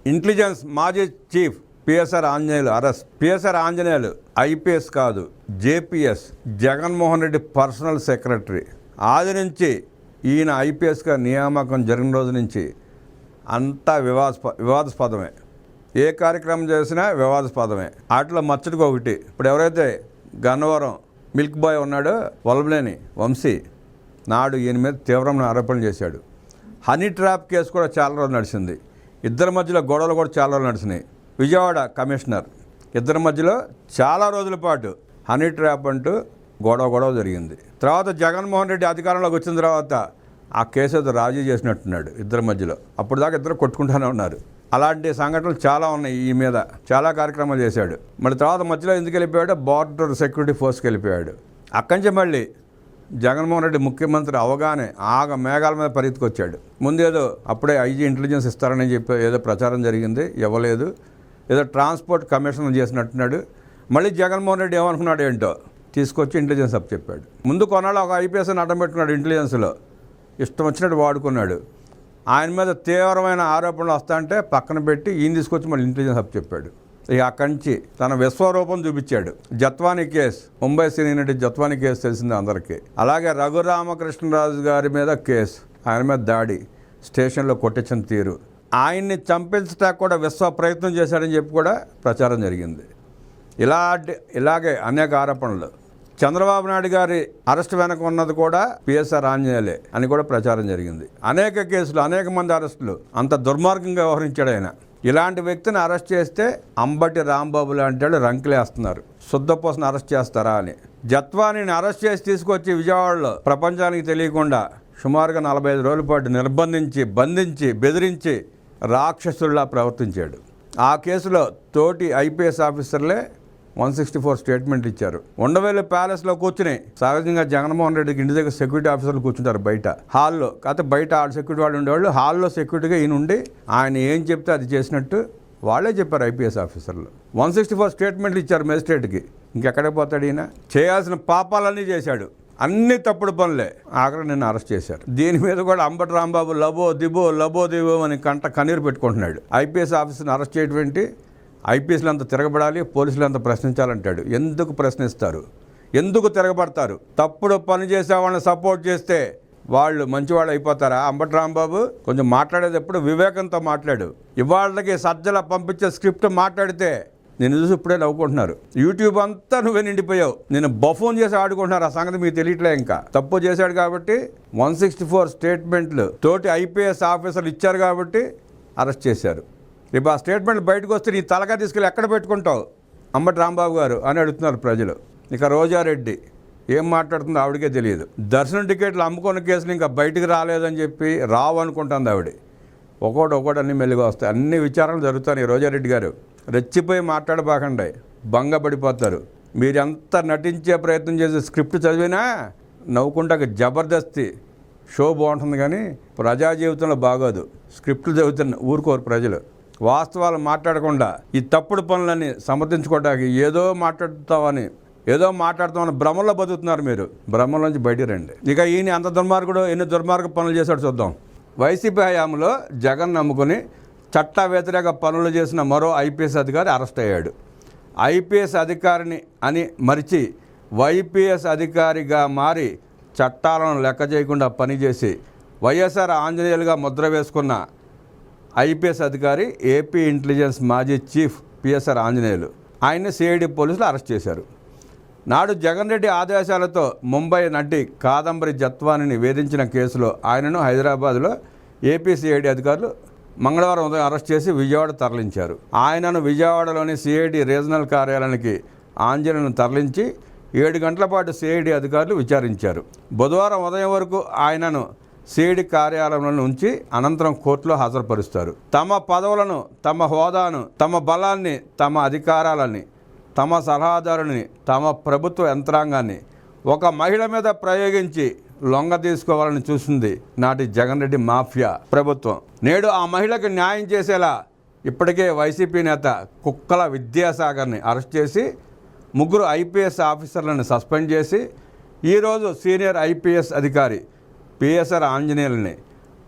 Intelligence మాజీ chief PSR Anjaneyulu arrest. PSR Anjaneyulu IPS కాదు, JPS, Jaganmohan Reddy personal secretary. ఆది నుంచి ఈయన ఐపీఎస్గా నియామకం జరిగిన రోజు నుంచి అంతా వివాదాస్పదమే. ఏ కార్యక్రమం చేసినా వివాదాస్పదమే. వాటిలో మచ్చటికి ఒకటి, ఇప్పుడు ఎవరైతే గన్నవరం మిల్క్ బాయ్ ఉన్నాడో వల్లభనేని వంశీ, నాడు ఈయన మీద తీవ్రమైన ఆరోపణలు చేశాడు. హనీ ట్రాప్ కేసు కూడా చాలా రోజులు నడిచింది. ఇద్దరి మధ్యలో గొడవలు కూడా చాలా రోజులు నడిచినాయి. విజయవాడ కమిషనర్ ఇద్దరి మధ్యలో చాలా రోజుల పాటు హనీ ట్రాప్ అంటూ గొడవ జరిగింది. తర్వాత జగన్మోహన్ రెడ్డి అధికారంలోకి వచ్చిన తర్వాత ఆ కేసు అయితే రాజీ చేసినట్టున్నాడు ఇద్దరి మధ్యలో. అప్పుడు దాకా ఇద్దరు కొట్టుకుంటూనే ఉన్నారు. అలాంటి సంఘటనలు చాలా ఉన్నాయి. ఈ మీద చాలా కార్యక్రమాలు చేశాడు. మళ్ళీ తర్వాత మధ్యలో ఎందుకు వెళ్ళిపోయాడు, బార్డర్ సెక్యూరిటీ ఫోర్స్కి వెళ్ళిపోయాడు. అక్కడి నుంచి మళ్ళీ జగన్మోహన్ రెడ్డి ముఖ్యమంత్రి అవగానే మేఘాల మీద పరిగెత్తుకొచ్చాడు. ముందేదో అప్పుడే ఐజీ ఇంటెలిజెన్స్ ఇస్తారని చెప్పి ఏదో ప్రచారం జరిగింది, ఇవ్వలేదు. ఏదో ట్రాన్స్పోర్ట్ కమిషన్ చేసినట్టున్నాడు. మళ్ళీ జగన్మోహన్ రెడ్డి ఏమనుకున్నాడు ఏంటో తీసుకొచ్చి ఇంటెలిజెన్స్ అప్ చెప్పాడు. ముందు కొన్నాళ్ళు ఒక ఐపీఎస్ని అడ్డం పెట్టుకున్నాడు. ఇంటెలిజెన్స్లో ఇష్టం వచ్చినట్టు వాడుకున్నాడు. ఆయన మీద తీవ్రమైన ఆరోపణలు వస్తాయంటే పక్కన పెట్టి ఈయన తీసుకొచ్చి మళ్ళీ ఇంటెలిజెన్స్ అప్ చెప్పాడు. ఇక అక్కడి నుంచి తన విశ్వరూపం చూపించాడు. జత్వానీ కేసు, ముంబై సినీ నటి జత్వానీ కేసు తెలిసింది అందరికీ. అలాగే రఘురామకృష్ణరాజు గారి మీద కేసు, ఆయన మీద దాడి, స్టేషన్లో కొట్టించిన తీరు, ఆయన్ని కూడా విశ్వ ప్రయత్నం చేశాడని చెప్పి కూడా ప్రచారం జరిగింది. ఇలాగే అనేక ఆరోపణలు. చంద్రబాబు నాయుడు గారి అరెస్ట్ వెనక ఉన్నది కూడా పిఎస్ఆర్ ఆంజనేయులే అని కూడా ప్రచారం జరిగింది. అనేక కేసులు, అనేక మంది అరెస్టులు. అంత దుర్మార్గంగా వ్యవహరించాడు ఆయన. ఇలాంటి వ్యక్తిని అరెస్ట్ చేస్తే అంబటి రాంబాబు లాంటి వాళ్ళు రంకులేస్తున్నారు. శుద్ధపోసను అరెస్ట్ చేస్తారా అని. జత్వానీని అరెస్ట్ చేసి తీసుకొచ్చి విజయవాడలో ప్రపంచానికి తెలియకుండా సుమారుగా 45 రోజుల పాటు నిర్బంధించి, బంధించి, బెదిరించి రాక్షసుల్లా ప్రవర్తించాడు. ఆ కేసులో తోటి ఐపీఎస్ ఆఫీసర్లే 164 స్టేట్మెంట్ ఇచ్చారు. ఉండవేలు ప్యాలెస్లో కూర్చుని సహజంగా జగన్మోహన్ రెడ్డికి ఇంటి దగ్గర సెక్యూరిటీ ఆఫీసర్లు కూర్చుంటారు బయట హాల్లో. కాకపోతే బయట సెక్యూరిటీ వాళ్ళు ఉండేవాళ్ళు, హాల్లో సెక్యూరిటీగా ఈయన ఉండి ఆయన ఏం చెప్తే అది చేసినట్టు వాళ్ళే చెప్పారు ఐపీఎస్ ఆఫీసర్లు. 164 స్టేట్మెంట్లు ఇచ్చారు మేజిస్ట్రేట్కి. ఇంకెక్కడికి పోతాడు ఈయన? చేయాల్సిన పాపాలన్నీ చేశాడు. అన్ని తప్పుడు పనులే. ఆఖరి నిన్ను అరెస్ట్ చేశారు. దీని మీద కూడా అంబటి రాంబాబు లబో దిబో అని కన్నీరు పెట్టుకుంటున్నాడు. ఐపీఎస్ ఆఫీసర్ని అరెస్ట్ చేయడం ఏంటి? ఐపీఎస్లు అంతా తిరగబడాలి, పోలీసులు అంతా ప్రశ్నించాలంటాడు. ఎందుకు ప్రశ్నిస్తారు? ఎందుకు తిరగబడతారు? తప్పుడు పని చేసే వాళ్ళని సపోర్ట్ చేస్తే వాళ్ళు మంచివాళ్ళు అయిపోతారా? అంబటి రాంబాబు కొంచెం మాట్లాడేటప్పుడు వివేకంతో మాట్లాడు. ఇవాళ్ళకి సజ్జల పంపించే స్క్రిప్ట్ మాట్లాడితే నేను చూసి ఇప్పుడే నవ్వుకుంటున్నారు. యూట్యూబ్ అంతా నువ్వే నిండిపోయావు. నేను బఫోన్ చేసి ఆడుకుంటున్నారు. ఆ సంగతి మీకు తెలియట్లే. ఇంకా తప్పు చేశాడు కాబట్టి 164 స్టేట్మెంట్లు తోటి ఐపీఎస్ ఆఫీసర్లు ఇచ్చారు కాబట్టి అరెస్ట్ చేశారు. రేపు ఆ స్టేట్మెంట్ బయటకు వస్తే నీ తలగా తీసుకెళ్ళి ఎక్కడ పెట్టుకుంటావు అంబటి రాంబాబు గారు అని అడుగుతున్నారు ప్రజలు. ఇక రోజారెడ్డి ఏం మాట్లాడుతుందో ఆవిడకే తెలియదు. దర్శనం టికెట్లు అమ్ముకున్న కేసులు ఇంకా బయటికి రాలేదని చెప్పి రావు అనుకుంటుంది ఆవిడ. ఒకటి అన్ని మెల్లిగా వస్తాయి. అన్ని విచారణలు జరుగుతాయి. రోజారెడ్డి గారు రెచ్చిపోయి మాట్లాడబాకండి, భంగపడిపోతారు. మీరెంత నటించే ప్రయత్నం చేసే స్క్రిప్ట్ చదివినా నవ్వుకుంటా జబర్దస్తి షో బాగుంటుంది, కానీ ప్రజా జీవితంలో బాగోదు. స్క్రిప్ట్లు చదువుతున్న ఊరుకోరు ప్రజలు. వాస్తవాలు మాట్లాడకుండా ఈ తప్పుడు పనులని సమర్థించుకోవడానికి ఏదో మాట్లాడుతామని భ్రమలో బతుకుతున్నారు మీరు. భ్రమల నుంచి బయటికి రండి. ఇక ఈయన అంత దుర్మార్గుడు ఎన్ని దుర్మార్గ పనులు చేశాడు చూద్దాం. వైసీపీ హయాంలో జగన్ నమ్ముకుని చట్ట వ్యతిరేక పనులు చేసిన మరో ఐపీఎస్ అధికారి అరెస్ట్ అయ్యాడు. ఐపీఎస్ అధికారిని అని మరిచి వైపీఎస్ అధికారిగా మారి చట్టాలను లెక్క చేయకుండా పనిచేసి వైఎస్ఆర్ ఆంజనేయులుగా ముద్ర వేసుకున్న ఐపీఎస్ అధికారి ఏపీ ఇంటెలిజెన్స్ మాజీ చీఫ్ పిఎస్ఆర్ ఆంజనేయులు. ఆయన్ని సిఐడి పోలీసులు అరెస్ట్ చేశారు. నాడు జగన్ రెడ్డి ఆదేశాలతో ముంబై నటి కాదంబరి జత్వానీని వేధించిన కేసులో ఆయనను హైదరాబాద్లో ఏపీ సిఐడి అధికారులు మంగళవారం ఉదయం అరెస్ట్ చేసి విజయవాడ తరలించారు. ఆయనను విజయవాడలోని సిఐడి రీజనల్ కార్యాలయానికి ఆంజనేయులను తరలించి 7 గంటల పాటు సిఐడి అధికారులు విచారించారు. బుధవారం ఉదయం వరకు ఆయనను సిఐడి కార్యాలయంలో ఉంచి అనంతరం కోర్టులో హాజరుపరుస్తారు. తమ పదవులను, తమ హోదాను, తమ బలాన్ని, తమ అధికారాలని, తమ సలహాదారుని, తమ ప్రభుత్వ యంత్రాంగాన్ని ఒక మహిళ మీద ప్రయోగించి లొంగ తీసుకోవాలని చూసింది నాటి జగన్ రెడ్డి మాఫియా ప్రభుత్వం. నేడు ఆ మహిళకు న్యాయం చేసేలా ఇప్పటికే వైసీపీ నేత కుక్కల విద్యాసాగర్ని అరెస్ట్ చేసి 3 ఐపీఎస్ ఆఫీసర్లను సస్పెండ్ చేసి ఈరోజు సీనియర్ ఐపీఎస్ అధికారి పిఎస్ఆర్ ఆంజనేయులని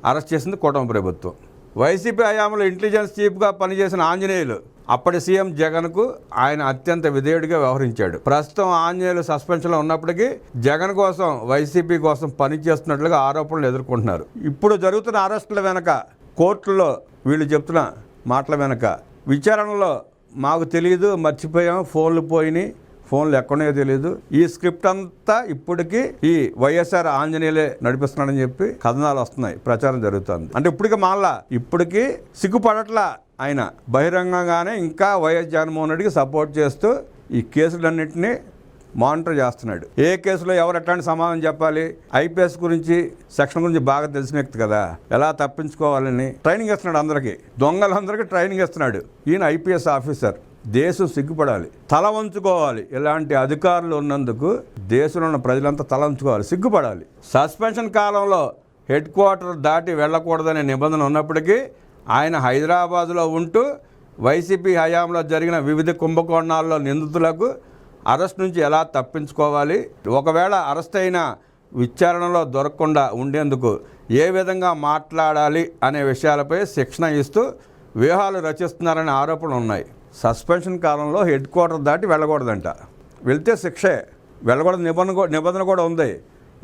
అరెస్ట్ చేసింది కూటమి ప్రభుత్వం. వైసీపీ హయాంలో ఇంటెలిజెన్స్ చీఫ్గా పనిచేసిన ఆంజనేయులు అప్పటి సీఎం జగన్కు ఆయన అత్యంత విధేయుడిగా వ్యవహరించాడు. ప్రస్తుతం ఆంజనేయులు సస్పెన్షన్లో ఉన్నప్పటికీ జగన్ కోసం వైసీపీ కోసం పనిచేస్తున్నట్లుగా ఆరోపణలు ఎదుర్కొంటున్నారు. ఇప్పుడు జరుగుతున్న అరెస్టుల వెనక, కోర్టులో వీళ్ళు చెప్తున్న మాటల వెనక, విచారణలో మాకు తెలియదు, మర్చిపోయాం, ఫోన్లు పోయినాయి, ఫోన్లు ఎక్కడో తెలియదు, ఈ స్క్రిప్ట్ అంతా ఇప్పటికీ ఈ వైఎస్ఆర్ ఆంజనేయులే నడిపిస్తున్నాడని చెప్పి కథనాలు వస్తున్నాయి, ప్రచారం జరుగుతుంది. అంటే ఇప్పటికీ సిగ్గుపడట్లా ఆయన బహిరంగంగానే ఇంకా వైఎస్ జగన్మోహన్ రెడ్డికి సపోర్ట్ చేస్తూ ఈ కేసులన్నింటినీ మానిటర్ చేస్తున్నాడు. ఏ కేసులో ఎవరు ఎట్లాంటి సమాధానం చెప్పాలి, ఐపీఎస్ గురించి సెక్షన్ గురించి బాగా తెలిసిన వ్యక్తి కదా, ఎలా తప్పించుకోవాలని ట్రైనింగ్ ఇస్తున్నాడు అందరికీ, దొంగలందరికీ ట్రైనింగ్ ఇస్తున్నాడు. ఈయన ఐపీఎస్ ఆఫీసర్. దేశం సిగ్గుపడాలి, తల వంచుకోవాలి. ఇలాంటి అధికారులు ఉన్నందుకు దేశంలో ఉన్న ప్రజలంతా తల వంచుకోవాలి, సిగ్గుపడాలి. సస్పెన్షన్ కాలంలో హెడ్ క్వార్టర్ దాటి వెళ్ళకూడదనే నిబంధన ఉన్నప్పటికీ ఆయన హైదరాబాదులో ఉంటూ వైసీపీ హయాంలో జరిగిన వివిధ కుంభకోణాల్లో నిందితులకు అరెస్ట్ నుంచి ఎలా తప్పించుకోవాలి, ఒకవేళ అరెస్ట్ అయిన విచారణలో దొరకకుండా ఉండేందుకు ఏ విధంగా మాట్లాడాలి అనే విషయాలపై శిక్షణ ఇస్తూ వ్యూహాలు రచిస్తున్నారనే ఆరోపణలు ఉన్నాయి. సస్పెన్షన్ కాలంలో హెడ్ క్వార్టర్ దాటి వెళ్ళకూడదంట, వెళ్తే శిక్షే, వెళ్ళకూడదు నిబంధన కూడా ఉంది.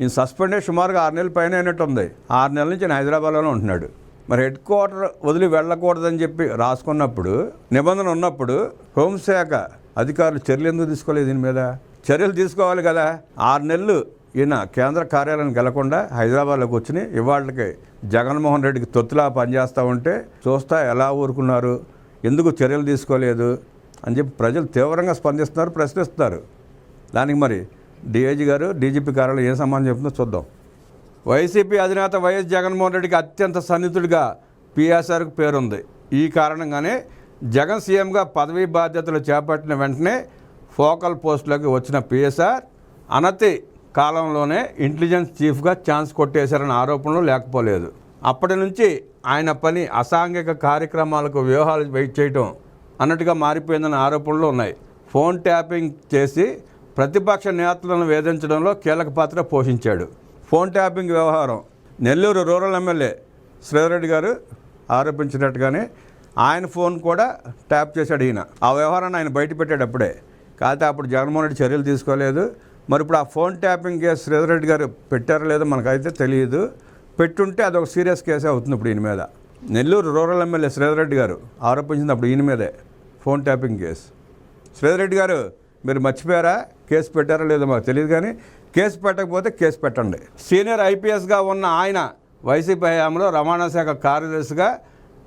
ఈయన సస్పెండ్ అయ్యి సుమారుగా 6 నెలల పైన అయినట్టు ఉంది. 6 నెలల నుంచి ఆయన హైదరాబాద్లోనే ఉంటున్నాడు. మరి హెడ్ క్వార్టర్ వదిలి వెళ్ళకూడదని చెప్పి రాసుకున్నప్పుడు, నిబంధన ఉన్నప్పుడు హోంశాఖ అధికారులు చర్యలు ఎందుకు తీసుకోలేదు? దీని మీద చర్యలు తీసుకోవాలి కదా. 6 నెలలు ఈయన కేంద్ర కార్యాలయానికి వెళ్లకుండా హైదరాబాద్లోకి వచ్చి ఇవాళకి జగన్మోహన్ రెడ్డికి తొత్తులా పనిచేస్తూ ఉంటే చూస్తా ఎలా ఊరుకున్నారు, ఎందుకు చర్యలు తీసుకోలేదు అని చెప్పి ప్రజలు తీవ్రంగా స్పందిస్తున్నారు, ప్రశ్నిస్తున్నారు. దానికి మరి డిఐజీ గారు, డీజీపీ కార్యాలయం ఏం సమాధానం చెప్తుందో చూద్దాం. వైసీపీ అధినేత వైఎస్ జగన్మోహన్ రెడ్డికి అత్యంత సన్నిహితుడిగా పిఎస్ఆర్కు పేరుంది. ఈ కారణంగానే జగన్ సీఎంగా పదవీ బాధ్యతలు చేపట్టిన వెంటనే ఫోకల్ పోస్టులోకి వచ్చిన పిఎస్ఆర్ అనతి కాలంలోనే ఇంటెలిజెన్స్ చీఫ్గా ఛాన్స్ కొట్టేశారన్న ఆరోపణలు లేకపోలేదు. అప్పటి నుంచి ఆయన పని అసాంఘిక కార్యక్రమాలకు వ్యూహాలు వెయిట్ చేయటం అన్నట్టుగా మారిపోయిందన్న ఆరోపణలు ఉన్నాయి. ఫోన్ ట్యాపింగ్ చేసి ప్రతిపక్ష నేతలను వేధించడంలో కీలక పాత్ర పోషించాడు. ఫోన్ ట్యాపింగ్ వ్యవహారం నెల్లూరు రూరల్ ఎమ్మెల్యే శ్రీధర్రెడ్డి గారు ఆరోపించినట్టుగానే ఆయన ఫోన్ కూడా ట్యాప్ చేశాడు ఈయన. ఆ వ్యవహారాన్ని ఆయన బయట పెట్టాడు అప్పుడే. కాకపోతే అప్పుడు జగన్మోహన్ రెడ్డి చర్యలు తీసుకోలేదు. మరి ఇప్పుడు ఆ ఫోన్ ట్యాపింగ్ కేసు శ్రీధర్రెడ్డి గారు పెట్టారో లేదో మనకైతే తెలియదు. పెట్టుంటే అదొక సీరియస్ కేసే అవుతుంది ఇప్పుడు ఈయన మీద. నెల్లూరు రూరల్ ఎమ్మెల్యే శ్రీధర్రెడ్డి గారు ఆరోపించింది అప్పుడు ఈయన మీదే ఫోన్ ట్యాపింగ్ కేసు. శ్రీధర్రెడ్డి గారు మీరు మర్చిపోయారా, కేసు పెట్టారో లేదో మాకు తెలియదు, కానీ కేసు పెట్టకపోతే కేసు పెట్టండి. సీనియర్ ఐపీఎస్గా ఉన్న ఆయన వైసీపీ హయాంలో రవాణా శాఖ కార్యదర్శిగా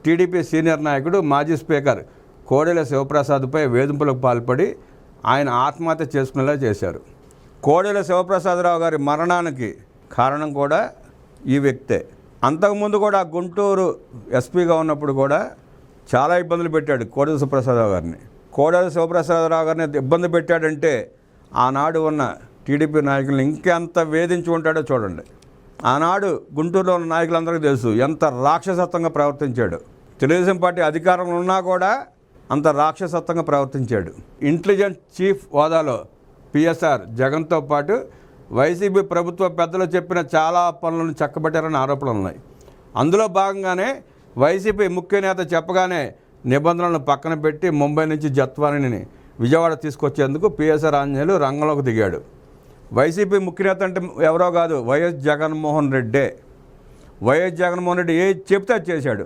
టీడీపీ సీనియర్ నాయకుడు మాజీ స్పీకర్ కోడెల శివప్రసాద్పై వేధింపులకు పాల్పడి ఆయన ఆత్మహత్య చేసుకునేలా చేశారు. కోడెల శివప్రసాదరావు గారి మరణానికి కారణం కూడా ఈ వ్యక్తే. అంతకుముందు కూడా గుంటూరు ఎస్పీగా ఉన్నప్పుడు కూడా చాలా ఇబ్బందులు పెట్టాడు కోడెల శివప్రసాదరావు గారిని. కోడెల శివప్రసాదరావు గారిని ఇబ్బంది పెట్టాడంటే ఆనాడు ఉన్న టీడీపీ నాయకులను ఇంకెంత వేధించి ఉంటాడో చూడండి. ఆనాడు గుంటూరులో ఉన్న నాయకులందరికీ తెలుసు ఎంత రాక్షసత్వంగా ప్రవర్తించాడు. తెలుగుదేశం పార్టీ అధికారంలో ఉన్నా కూడా అంత రాక్షసత్వంగా ప్రవర్తించాడు. ఇంటెలిజెన్స్ చీఫ్ హోదాలో పిఎస్ఆర్ జగన్తో పాటు వైసీపీ ప్రభుత్వ పెద్దలు చెప్పిన చాలా పనులను చక్కబెట్టారని ఆరోపణలు ఉన్నాయి. అందులో భాగంగానే వైసీపీ ముఖ్య నేత చెప్పగానే నిబంధనలను పక్కన పెట్టి ముంబై నుంచి జత్వానిని విజయవాడ తీసుకొచ్చేందుకు పిఎస్ఆర్ ఆంజనేయులు రంగంలోకి దిగాడు. వైసీపీ ముఖ్య నేత అంటే ఎవరో కాదు, వైఎస్ జగన్మోహన్ రెడ్డే. వైఎస్ జగన్మోహన్ రెడ్డి ఏది చెప్తే అది చేశాడు.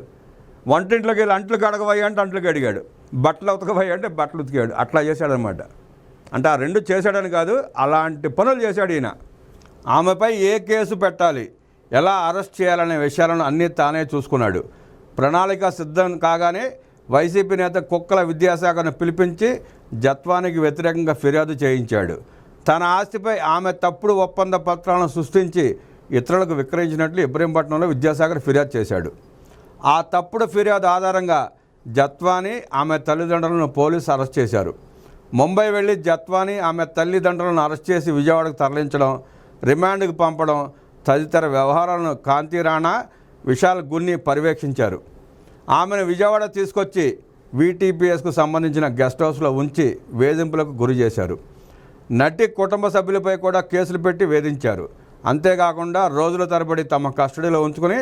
వంటింట్లోకి వెళ్ళి అంట్లు కడగవయ్యా అంటే అంట్లు కడిగాడు, బట్టలు ఉతకవయ్యా అంటే బట్టలు ఉతికాడు. అట్లా చేశాడనమాట. అంటే ఆ రెండు చేశాడని కాదు, అలాంటి పనులు చేశాడు ఈయన. ఆమెపై ఏ కేసు పెట్టాలి, ఎలా అరెస్ట్ చేయాలనే విషయాలను అన్నీ తానే చూసుకున్నాడు. ప్రణాళిక సిద్ధం కాగానే వైసీపీ నేత కుక్కల విద్యాశాఖను పిలిపించి జత్వానికి వ్యతిరేకంగా ఫిర్యాదు చేయించాడు. తన ఆస్తిపై ఆమె తప్పుడు ఒప్పంద పత్రాలను సృష్టించి ఇతరులకు విక్రయించినట్లు ఇబ్రహీంపట్నంలో విద్యాసాగర్ ఫిర్యాదు చేశాడు. ఆ తప్పుడు ఫిర్యాదు ఆధారంగా జత్వాని ఆమె తల్లిదండ్రులను పోలీసు అరెస్ట్ చేశారు. ముంబై వెళ్లి జత్వాని ఆమె తల్లిదండ్రులను అరెస్ట్ చేసి విజయవాడకు తరలించడం, రిమాండ్కు పంపడం తదితర వ్యవహారాలను కాంతి రాణా, విశాల్ గున్ని పర్యవేక్షించారు. ఆమెను విజయవాడ తీసుకొచ్చి వీటీపీఎస్కు సంబంధించిన గెస్ట్ హౌస్లో ఉంచి వేధింపులకు గురి చేశారు. నటి కుటుంబ సభ్యులపై కూడా కేసులు పెట్టి వేధించారు. అంతేకాకుండా రోజుల తరబడి తమ కస్టడీలో ఉంచుకుని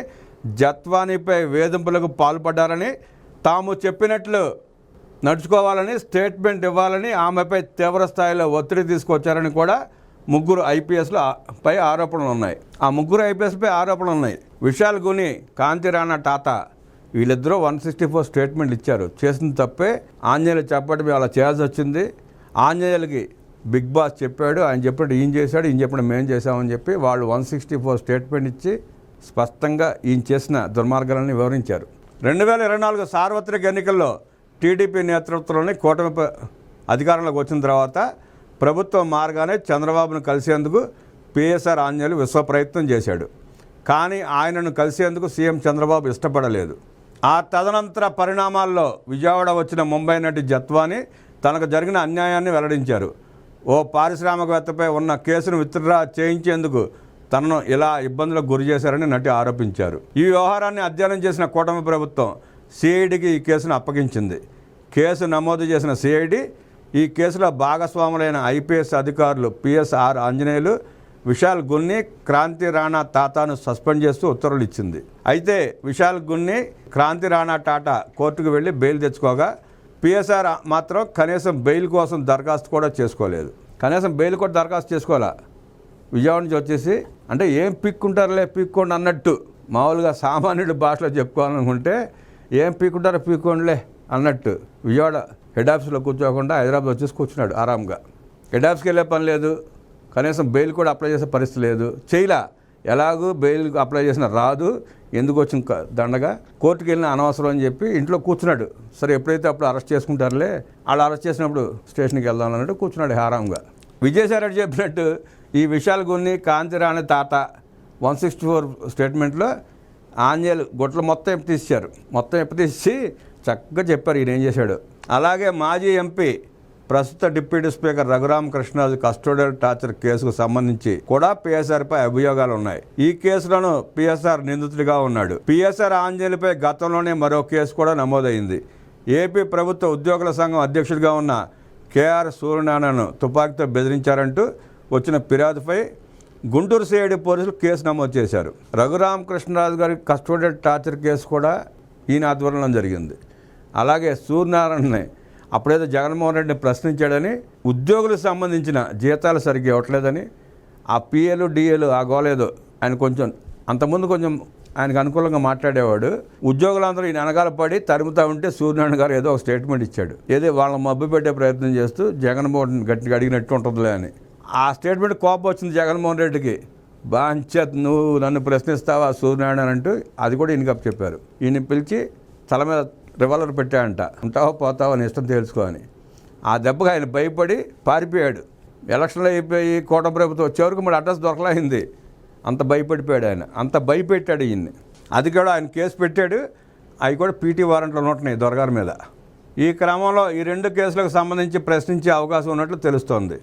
జత్వానీపై వేధింపులకు పాల్పడ్డారని, తాము చెప్పినట్లు నడుచుకోవాలని స్టేట్మెంట్ ఇవ్వాలని ఆమెపై తీవ్ర స్థాయిలో ఒత్తిడి తీసుకొచ్చారని కూడా ముగ్గురు ఐపీఎస్ల పై ఆరోపణలు ఉన్నాయి. ఆ ముగ్గురు ఐపీఎస్పై ఆరోపణలు ఉన్నాయి. విశాల్ గుని, కాంతి రాణా టాటా వీళ్ళిద్దరూ 164 స్టేట్మెంట్లు ఇచ్చారు. చేసిన తప్పే ఆంజనేయులు చెప్పడం అలా చేయాల్సి వచ్చింది. ఆంజనేయులకి బిగ్ బాస్ చెప్పాడు, ఆయన చెప్పినట్టు ఈయన చేశాడు, ఈయన చెప్పినట్టు మేము చేశామని చెప్పి వాళ్ళు 164 స్టేట్మెంట్ ఇచ్చి స్పష్టంగా ఈయన చేసిన దుర్మార్గాలను వివరించారు. 2024 సార్వత్రిక ఎన్నికల్లో టీడీపీ నేతృత్వంలోని కూటమి అధికారంలోకి వచ్చిన తర్వాత ప్రభుత్వం మారగానే చంద్రబాబును కలిసేందుకు పిఎస్ఆర్ ఆంజనేయులు విశ్వ ప్రయత్నం చేశాడు. కానీ ఆయనను కలిసేందుకు సీఎం చంద్రబాబు ఇష్టపడలేదు. ఆ తదనంతర పరిణామాల్లో విజయవాడ వచ్చిన ముంబై నటి జత్వాని తనకు జరిగిన అన్యాయాన్ని వెల్లడించారు. ఓ పారిశ్రామికవేత్తపై ఉన్న కేసును విత్డ్రా చేయించేందుకు తనను ఇలా ఇబ్బందులకు గురి చేశారని నటి ఆరోపించారు. ఈ వ్యవహారాన్ని అధ్యయనం చేసిన కూటమి ప్రభుత్వం సిఐడికి ఈ కేసును అప్పగించింది. కేసు నమోదు చేసిన సిఐడి ఈ కేసులో భాగస్వాములైన ఐపీఎస్ అధికారులు పిఎస్ఆర్ ఆంజనేయులు, విశాల్ గున్ని, క్రాంతి రాణా టాటాను సస్పెండ్ చేస్తూ ఉత్తర్వులు ఇచ్చింది. అయితే విశాల్ గున్ని, క్రాంతి రాణా టాటా కోర్టుకు వెళ్ళి బెయిల్ తెచ్చుకోగా పిఎస్ఆర్ మాత్రం కనీసం బెయిల్ కోసం దరఖాస్తు కూడా చేసుకోలేదు. కనీసం బెయిల్ కూడా దరఖాస్తు చేసుకోవాలా. విజయవాడ నుంచి వచ్చేసి అంటే ఏం పీక్కుంటారులే పీక్కోండి అన్నట్టు, మామూలుగా సామాన్యుడి భాషలో చెప్పుకోవాలనుకుంటే ఏం పీక్కుంటారో పీక్కోండిలే అన్నట్టు విజయవాడ హెడ్ ఆఫీస్లో కూర్చోకుండా హైదరాబాద్ వచ్చేసి కూర్చున్నాడు ఆరాంగా. హెడ్ ఆఫీస్కి వెళ్ళే పని లేదు, కనీసం బెయిల్ కూడా అప్లై చేసే పరిస్థితి లేదు. చేయలా, ఎలాగూ బెయిల్ అప్లై చేసిన రాదు, ఎందుకు వచ్చిన దండగా, కోర్టుకు వెళ్ళిన అనవసరం అని చెప్పి ఇంట్లో కూర్చున్నాడు. సరే ఎప్పుడైతే అప్పుడు అరెస్ట్ చేసుకుంటారులే, వాళ్ళు అరెస్ట్ చేసినప్పుడు స్టేషన్కి వెళ్దాం అన్నట్టు కూర్చున్నాడు హారాంగా. విజయసాయి చెప్పినట్టు ఈ విశాల్ గున్ని, కాంతి రాణి టాటా 164 స్టేట్మెంట్లో ఆంజనేయులు గొట్లు మొత్తం ఎప్పతీశారు. మొత్తం ఎప్పతీసి చక్కగా చెప్పారు ఈయన ఏం చేశాడు. అలాగే మాజీ ఎంపీ, ప్రస్తుత deputy speaker Raghuramakrishnaraju custodial torture కేసుకు సంబంధించి కూడా పిఎస్ఆర్పై అభియోగాలు ఉన్నాయి. ఈ కేసులను పిఎస్ఆర్ నిందితుడిగా ఉన్నాడు. పిఎస్ఆర్ ఆంజనేయులపై గతంలోనే మరో కేసు కూడా నమోదైంది. ఏపీ ప్రభుత్వ ఉద్యోగుల సంఘం అధ్యక్షుడిగా ఉన్న కేఆర్ సూర్యనారాయణను తుపాకీతో బెదిరించారంటూ వచ్చిన ఫిర్యాదుపై గుంటూరు సిఐడి పోలీసులు కేసు నమోదు చేశారు. రఘురామకృష్ణరాజు గారి కస్టోడియల్ టార్చర్ కేసు కూడా ఈయన ఆధ్వర్యంలో జరిగింది. అలాగే సూర్యనారాయణని అప్పుడేదో జగన్మోహన్ రెడ్డిని ప్రశ్నించాడని, ఉద్యోగులకు సంబంధించిన జీతాలు సరిగ్గా ఇవ్వట్లేదని, ఆ పిఏలు డిఏలు ఆ గోలేదో ఆయన కొంచెం అంతకుముందు కొంచెం ఆయనకు అనుకూలంగా మాట్లాడేవాడు. ఉద్యోగులందరూ ఈయన వెనకాల పడి తరుముతా ఉంటే సూర్యనారాయణ గారు ఏదో ఒక స్టేట్మెంట్ ఇచ్చాడు. ఏదో వాళ్ళని మబ్బు పెట్టే ప్రయత్నం చేస్తూ జగన్మోహన్ గట్టిగా అడిగినట్టు ఉంటుందిలే అని. ఆ స్టేట్మెంట్ కోపం వచ్చింది జగన్మోహన్ రెడ్డికి. బాంచత్ నువ్వు నన్ను ప్రశ్నిస్తావా సూర్యనారాయణ అంటూ అది కూడా ఈయనకి చెప్పారు. ఈయన పిలిచి తల మీద రివాల్వర్ పెట్టాడంట, ఉంటావో పోతావో అని ఇష్టం తెలుసుకో అని. ఆ దెబ్బగా ఆయన భయపడి పారిపోయాడు. ఎలక్షన్లో అయిపోయి కూటమి ప్రభుత్వం వచ్చేవరకు మరి అడ్రస్ దొరకలేయింది. అంత భయపడిపోయాడు ఆయన, అంత భయపెట్టాడు ఈయన్ని. అది కూడా ఆయన కేసు పెట్టాడు. అవి కూడా పీటీ వారెంట్లో ఉంటున్నాయి దొరగారి మీద. ఈ క్రమంలో ఈ 2 కేసులకు సంబంధించి ప్రశ్నించే అవకాశం ఉన్నట్లు తెలుస్తోంది.